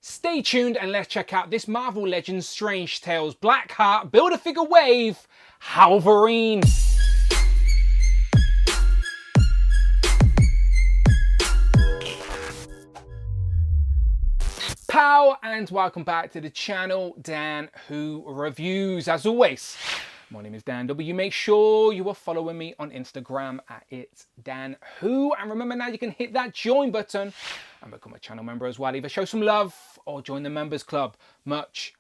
Stay tuned and let's check out this Marvel Legends Strange Tales Blackheart Build-A-Figure wave, HELLVERINE. Pow and welcome back to the channel, Dan Who Reviews. As always, my name is Dan W. Make sure you are following me on Instagram at It's Dan Who. And remember now you can hit that join button and become a channel member as well. Either show some love or join the members club. Much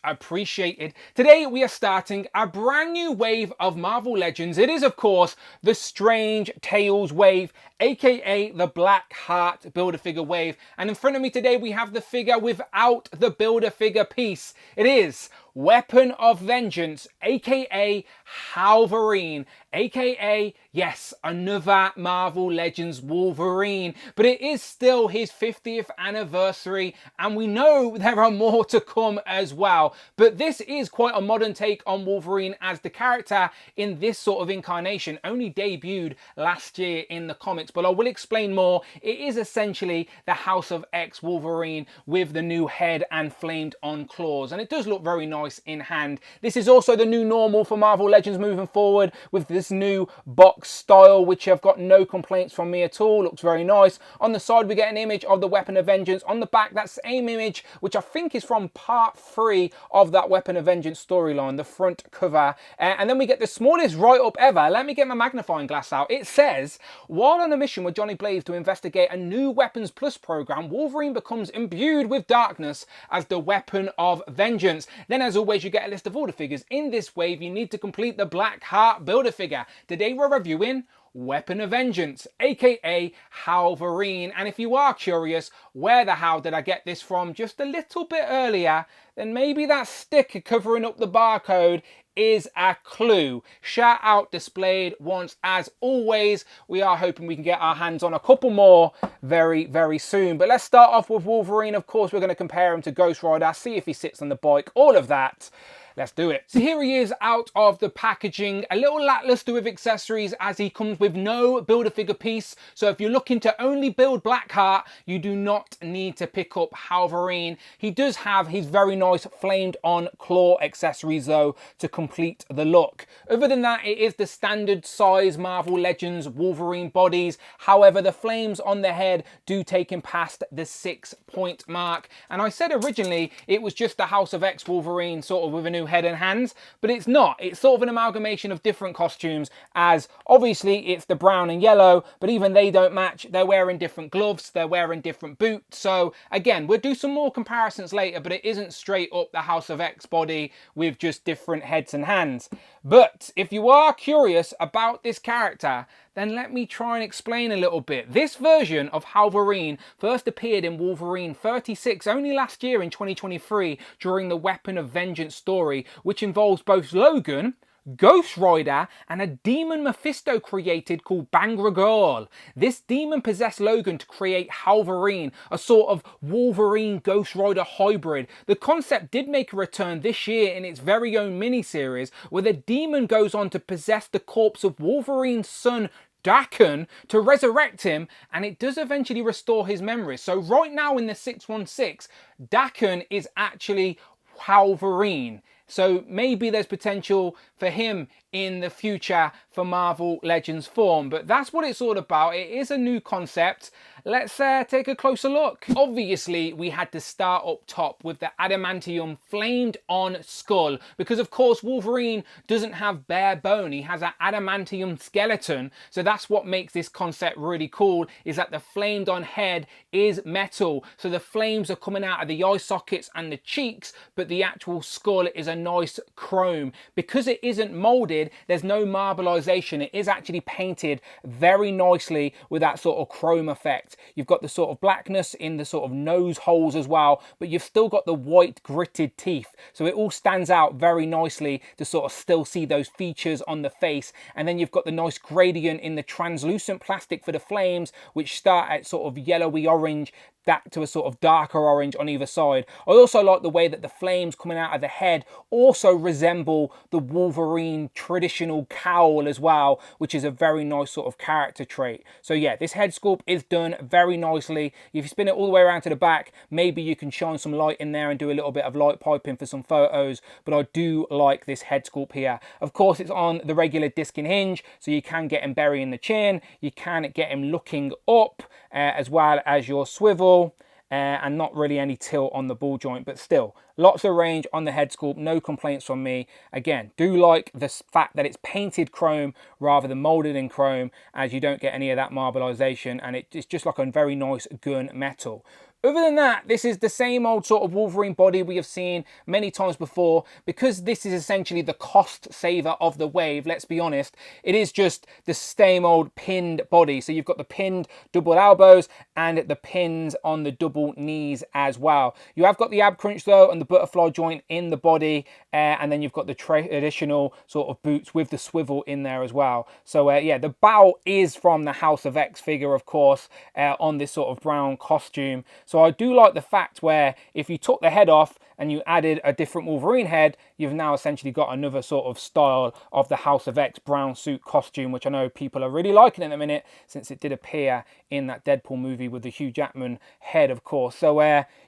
appreciated. Today we are starting a brand new wave of Marvel Legends. It is of course the Strange Tales wave, aka the Blackheart Build-A-Figure wave. And in front of me today we have the figure without the Build-A-Figure piece. It is Weapon of Vengeance, aka HELLVERINE, aka, yes, another Marvel Legends Wolverine. But it is still his 50th anniversary and we know there are more to come as well. But this is quite a modern take on Wolverine, as the character in this sort of incarnation only debuted last year in the comics. But I will explain more. It is essentially the House of X Wolverine with the new head and flamed on claws. And it does look very nice in hand. This is also the new normal for Marvel Legends moving forward with this new box style, which I've got no complaints from me at all. Looks very nice. On the side we get an image of the Weapon of Vengeance. On the back, that same image, which I think is from part 3 of that Weapon of Vengeance storyline, the front cover. And then we get the smallest write-up ever. Let me get my magnifying glass out. It says, while on a mission with Johnny Blaze to investigate a new Weapons Plus program, Wolverine becomes imbued with darkness as the Weapon of Vengeance. Then as always you get a list of all the figures in this wave you need to complete the Blackheart Build-A-Figure. Today we're reviewing Weapon of Vengeance, aka HELLVERINE. And if you are curious, where the hell did I get this from just a little bit earlier, then maybe that sticker covering up the barcode is a clue. Shout out displayed once. As always, we are hoping we can get our hands on a couple more very soon. But let's start off with Wolverine. Of course, we're going to compare him to Ghost Rider, see if he sits on the bike, all of that. Let's do it. So here he is out of the packaging, a little lackluster with accessories as he comes with no Build-A-Figure piece. So if you're looking to only build Blackheart, you do not need to pick up HELLVERINE. He does have his very nice flamed on claw accessories though to complete the look. Other than that, it is the standard size Marvel Legends Wolverine bodies. However, the flames on the head do take him past the 6-point mark. And I said originally it was just the House of X Wolverine sort of with a new head and hands, but it's not. It's sort of an amalgamation of different costumes, as obviously it's the brown and yellow, but even they don't match. They're wearing different gloves, they're wearing different boots. So again, we'll do some more comparisons later, but it isn't straight up the House of X body with just different heads and hands. But if you are curious about this character, then let me try and explain a little bit. This version of HELLVERINE first appeared in Wolverine 36 only last year in 2023 during the Weapon of Vengeance story, which involves both Logan, Ghost Rider, and a demon Mephisto created called Bangragal. This demon possessed Logan to create HELLVERINE, a sort of Wolverine Ghost Rider hybrid. The concept did make a return this year in its very own miniseries, where the demon goes on to possess the corpse of Wolverine's son Daken to resurrect him, and it does eventually restore his memories. So right now in the 616, Daken is actually HELLVERINE. So maybe there's potential for him in the future for Marvel Legends form. But that's what it's all about. It is a new concept. Let's take a closer look. Obviously, we had to start up top with the adamantium flamed on skull, because of course Wolverine doesn't have bare bone. He has an adamantium skeleton. So that's what makes this concept really cool, is that the flamed on head is metal. So the flames are coming out of the eye sockets and the cheeks, but the actual skull is a nice chrome. Because it isn't molded, there's no marbleization. It is actually painted very nicely with that sort of chrome effect. You've got the sort of blackness in the sort of nose holes as well, but you've still got the white gritted teeth. So it all stands out very nicely to sort of still see those features on the face. And then you've got the nice gradient in the translucent plastic for the flames, which start at sort of yellowy orange, that to a sort of darker orange on either side. I also like the way that the flames coming out of the head also resemble the Wolverine traditional cowl as well, which is a very nice sort of character trait. So yeah, this head sculpt is done very nicely. If you spin it all the way around to the back, maybe you can shine some light in there and do a little bit of light piping for some photos, but I do like this head sculpt here. Of course, it's on the regular disc and hinge, so you can get him burying the chin, you can get him looking up, as well as your swivel, and not really any tilt on the ball joint, but still lots of range on the head sculpt, no complaints from me. Again, do like the fact that it's painted chrome rather than molded in chrome, as you don't get any of that marbleization, and it's just like a very nice gun metal. Other than that, this is the same old sort of Wolverine body we have seen many times before. Because this is essentially the cost saver of the wave, let's be honest, it is just the same old pinned body. So you've got the pinned double elbows and the pins on the double knees as well. You have got the ab crunch though and the butterfly joint in the body, and then you've got the traditional sort of boots with the swivel in there as well. So yeah, the bow is from the House of X figure, of course, on this sort of brown costume. So I do like the fact where if you took the head off and you added a different Wolverine head, you've now essentially got another sort of style of the House of X brown suit costume, which I know people are really liking in a minute, since it did appear in that Deadpool movie with the Hugh Jackman head, of course. So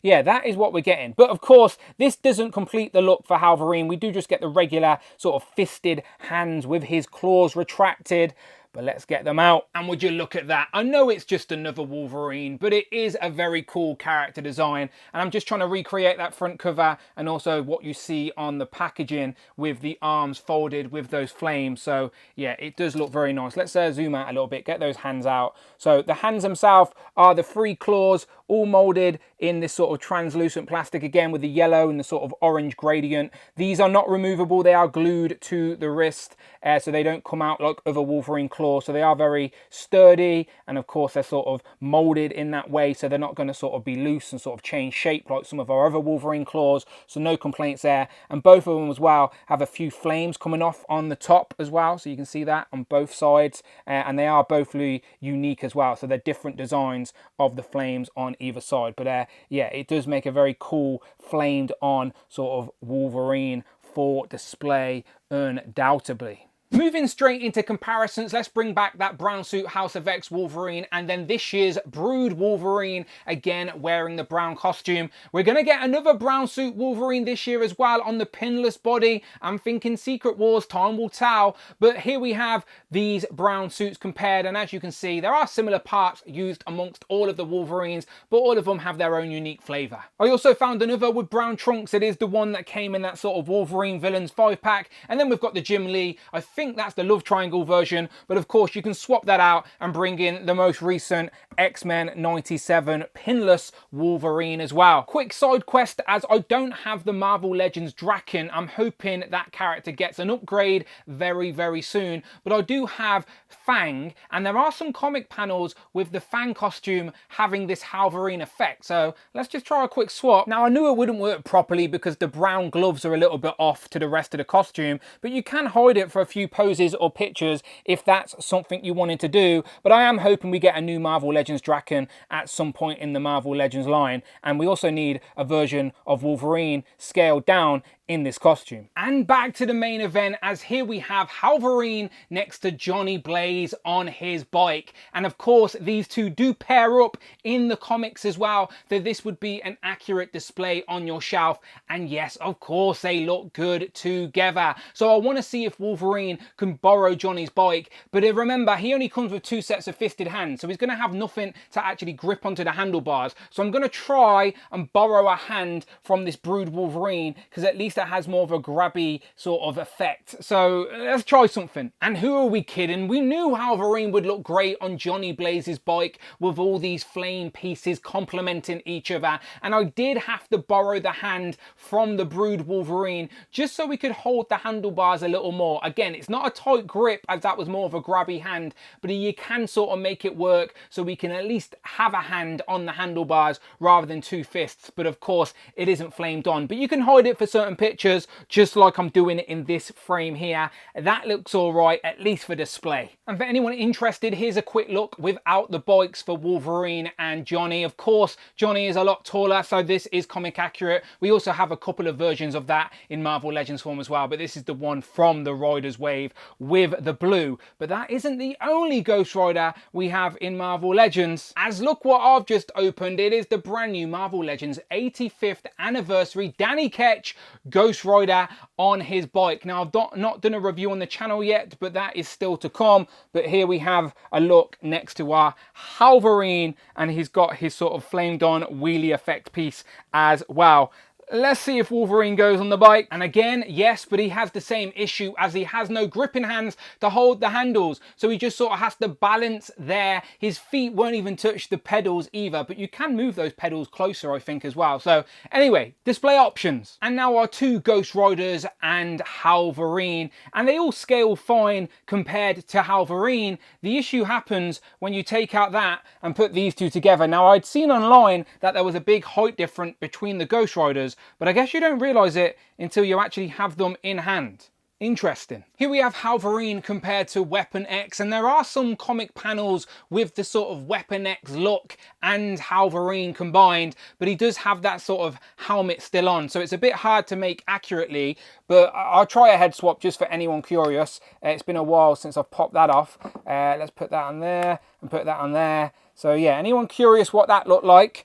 yeah, that is what we're getting. But of course, this doesn't complete the look for HELLVERINE. We do just get the regular sort of fisted hands with his claws retracted. But let's get them out. And would you look at that? I know it's just another Wolverine, but it is a very cool character design. And I'm just trying to recreate that front cover and also what you see on the packaging with the arms folded with those flames. So yeah, it does look very nice. Let's zoom out a little bit, get those hands out. So the hands themselves are the 3 claws, all molded in this sort of translucent plastic, again with the yellow and the sort of orange gradient. These are not removable, they are glued to the wrist, so they don't come out like other Wolverine claws. So they are very sturdy, and of course they're sort of molded in that way, so they're not going to sort of be loose and sort of change shape like some of our other Wolverine claws. So no complaints there. And both of them as well have a few flames coming off on the top as well, so you can see that on both sides, and they are both really unique as well. So they're different designs of the flames on either side. But yeah, it does make a very cool flamed on sort of Wolverine for display, undoubtedly. Moving straight into comparisons, let's bring back that brown suit House of X Wolverine and then this year's Brood Wolverine, again wearing the brown costume. We're going to get another brown suit Wolverine this year as well on the pinless body. I'm thinking Secret Wars, time will tell. But here we have these brown suits compared, and as you can see, there are similar parts used amongst all of the Wolverines, but all of them have their own unique flavour. I also found another with brown trunks. It is the one that came in that sort of Wolverine Villains 5-pack. And then we've got the Jim Lee. I think that's the Love Triangle version, but of course you can swap that out and bring in the most recent X-Men 97 pinless Wolverine as well. Quick side quest, as I don't have the Marvel Legends Draken, I'm hoping that character gets an upgrade very, very soon, but I do have Fang, and there are some comic panels with the Fang costume having this HELLVERINE effect, so let's just try a quick swap. Now I knew it wouldn't work properly because the brown gloves are a little bit off to the rest of the costume, but you can hide it for a few poses or pictures if that's something you wanted to do. But I am hoping we get a new Marvel Legends Draken at some point in the Marvel Legends line, and we also need a version of Wolverine scaled down in this costume. And back to the main event, as here we have HELLVERINE next to Johnny Blaze on his bike. And of course, these two do pair up in the comics as well, so this would be an accurate display on your shelf. And yes, of course, they look good together. So I want to see if Wolverine can borrow Johnny's bike, but remember, he only comes with 2 sets of fisted hands, so he's going to have nothing to actually grip onto the handlebars. So I'm going to try and borrow a hand from this Brood Wolverine, because at least it has more of a grabby sort of effect. So let's try something. And who are we kidding? We knew HELLVERINE would look great on Johnny Blaze's bike with all these flame pieces complementing each other, and I did have to borrow the hand from the Brood Wolverine just so we could hold the handlebars a little more. Again, it's not a tight grip, as that was more of a grabby hand, but you can sort of make it work so we can at least have a hand on the handlebars rather than two fists. But of course, it isn't flamed on, but you can hide it for certain pictures, just like I'm doing it in this frame here. That looks all right, at least for display. And for anyone interested, here's a quick look without the bikes for Wolverine and Johnny. Of course, Johnny is a lot taller, so this is comic accurate. We also have a couple of versions of that in Marvel Legends form as well, but this is the one from the Riders Wave with the blue. But that isn't the only Ghost Rider we have in Marvel Legends, as look what I've just opened. It is the brand new Marvel Legends 85th anniversary Danny Ketch Ghost Rider on his bike. Now, I've not done a review on the channel yet, but that is still to come. But here we have a look next to our HELLVERINE, and he's got his sort of flamed on wheelie effect piece as well. Let's see if Wolverine goes on the bike. And again, yes, but he has the same issue, as he has no gripping hands to hold the handles. So he just sort of has to balance there. His feet won't even touch the pedals either, but you can move those pedals closer, I think, as well. So anyway, display options. And now our two Ghost Riders and HELLVERINE, and they all scale fine compared to HELLVERINE. The issue happens when you take out that and put these two together. Now, I'd seen online that there was a big height difference between the Ghost Riders, but I guess you don't realise it until you actually have them in hand. Interesting. Here we have HELLVERINE compared to Weapon X, and there are some comic panels with the sort of Weapon X look and HELLVERINE combined, but he does have that sort of helmet still on, so it's a bit hard to make accurately, but I'll try a head swap just for anyone curious. It's been a while since I've popped that off. Let's put that on there and put that on there. So yeah, anyone curious what that looked like,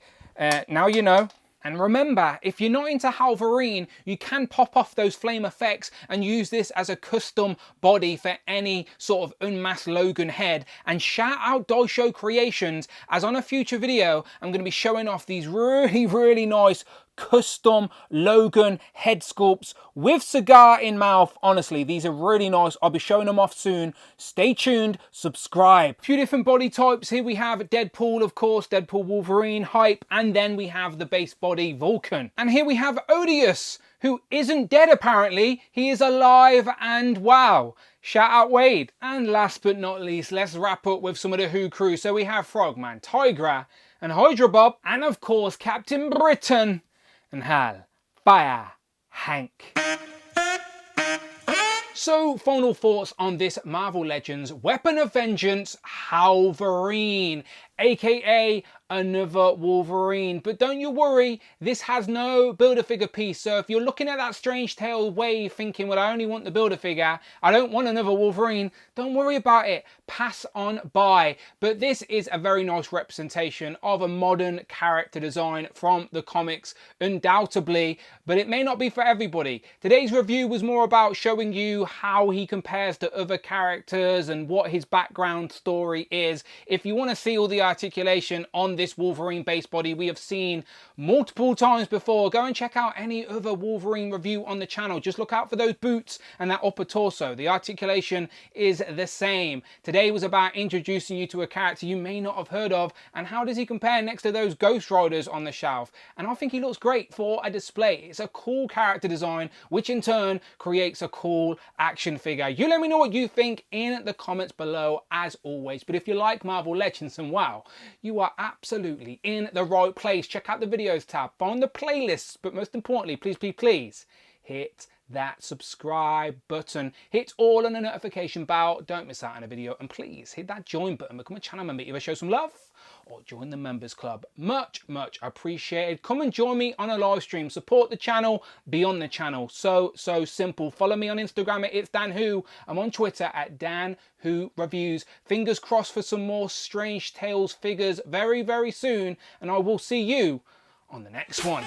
now you know. And remember, if you're not into HELLVERINE, you can pop off those flame effects and use this as a custom body for any sort of unmasked Logan head. And shout out Doll Show Creations, as on a future video, I'm going to be showing off these really nice custom Logan head sculpts with cigar in mouth. Honestly, these are really nice. I'll be showing them off soon. Stay tuned, subscribe. A few different body types. Here we have Deadpool, of course, Deadpool Wolverine hype, and then we have the base body Vulcan. And here we have Odious, who isn't dead apparently. He is alive, and wow. Shout out Wade. And last but not least, let's wrap up with some of the Who crew. So we have Frogman, Tigra, and Hydra Bob, and of course Captain Britain and Hal Fire Hank. So, final thoughts on this Marvel Legends Weapon of Vengeance HELLVERINE, aka another Wolverine. But don't you worry, this has no Build-A-Figure piece. So if you're looking at that Strange Tale wave thinking, well, I only want the Build-A-Figure, I don't want another Wolverine, don't worry about it. Pass on by. But this is a very nice representation of a modern character design from the comics, undoubtedly, but it may not be for everybody. Today's review was more about showing you how he compares to other characters and what his background story is. If you want to see all the articulation on this Wolverine base body we have seen multiple times before, go and check out any other Wolverine review on the channel. Just look out for those boots and that upper torso. The articulation is the same. Today was about introducing you to a character you may not have heard of, and how does he compare next to those Ghost Riders on the shelf. And I think he looks great for a display. It's a cool character design, which in turn creates a cool action figure. You let me know what you think in the comments below, as always. But if you like Marvel Legends, and wow, you are absolutely in the right place. Check out the videos tab, find the playlists, but most importantly, please hit that subscribe button, hit all on the notification bell, don't miss out on a video, and please hit that join button, become a channel member, either show some love or join the members club. Much appreciated. Come and join me on a live stream, support the channel, be on the channel. So simple. Follow me on Instagram at It's Dan Who. I'm on Twitter at Dan Who Reviews. Fingers crossed for some more Strange Tales figures very soon, and I will see you on the next one.